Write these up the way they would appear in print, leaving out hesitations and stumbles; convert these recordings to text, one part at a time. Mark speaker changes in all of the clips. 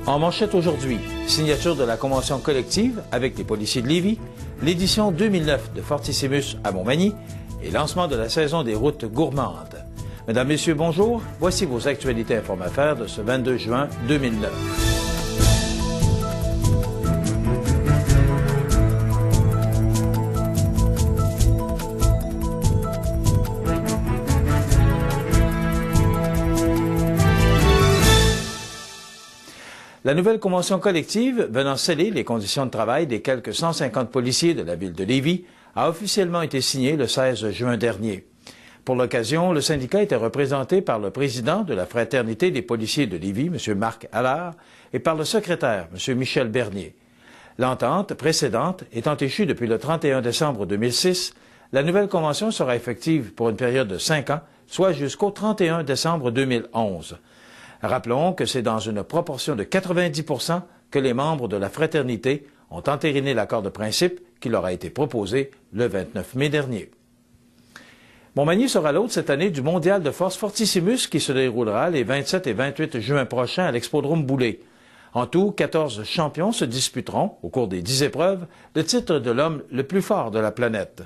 Speaker 1: En manchette aujourd'hui, signature de la convention collective avec les policiers de Lévis, l'édition 2009 de Fortissimus à Montmagny et lancement de la saison des routes gourmandes. Mesdames, Messieurs, bonjour. Voici vos actualités informatives de ce 22 juin 2009. La nouvelle convention collective, venant sceller les conditions de travail des quelques 150 policiers de la ville de Lévis, a officiellement été signée le 16 juin dernier. Pour l'occasion, le syndicat était représenté par le président de la Fraternité des policiers de Lévis, M. Marc Allard, et par le secrétaire, M. Michel Bernier. L'entente précédente étant échue depuis le 31 décembre 2006, la nouvelle convention sera effective pour une période de 5 ans, soit jusqu'au 31 décembre 2011. Rappelons que c'est dans une proportion de 90% que les membres de la fraternité ont entériné l'accord de principe qui leur a été proposé le 29 mai dernier. Montmagny sera l'hôte cette année du mondial de force Fortissimus qui se déroulera les 27 et 28 juin prochains à l'Expodrome Boulay. En tout, 14 champions se disputeront, au cours des 10 épreuves, le titre de l'homme le plus fort de la planète.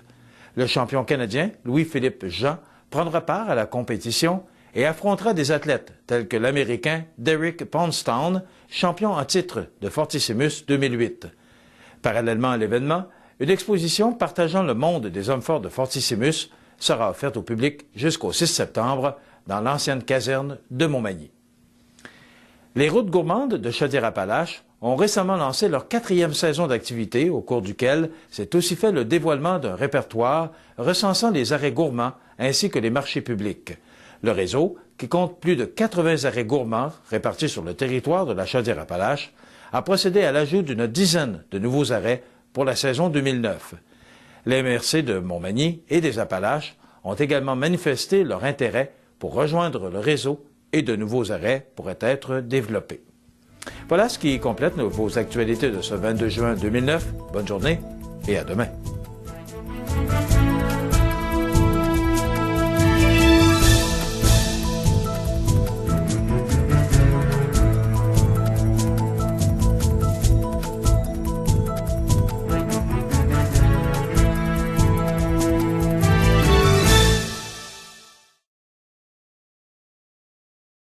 Speaker 1: Le champion canadien, Louis-Philippe Jean, prendra part à la compétition et affrontera des athlètes tels que l'Américain Derek Poundstone, champion en titre de Fortissimus 2008. Parallèlement à l'événement, une exposition partageant le monde des hommes forts de Fortissimus sera offerte au public jusqu'au 6 septembre dans l'ancienne caserne de Montmagny. Les routes gourmandes de Chaudière-Appalaches ont récemment lancé leur 4e saison d'activité au cours duquel s'est aussi fait le dévoilement d'un répertoire recensant les arrêts gourmands ainsi que les marchés publics. Le réseau, qui compte plus de 80 arrêts gourmands répartis sur le territoire de la Chaudière-Appalaches, a procédé à l'ajout d'une dizaine de nouveaux arrêts pour la saison 2009. Les MRC de Montmagny et des Appalaches ont également manifesté leur intérêt pour rejoindre le réseau et de nouveaux arrêts pourraient être développés. Voilà ce qui complète vos actualités de ce 22 juin 2009. Bonne journée et à demain.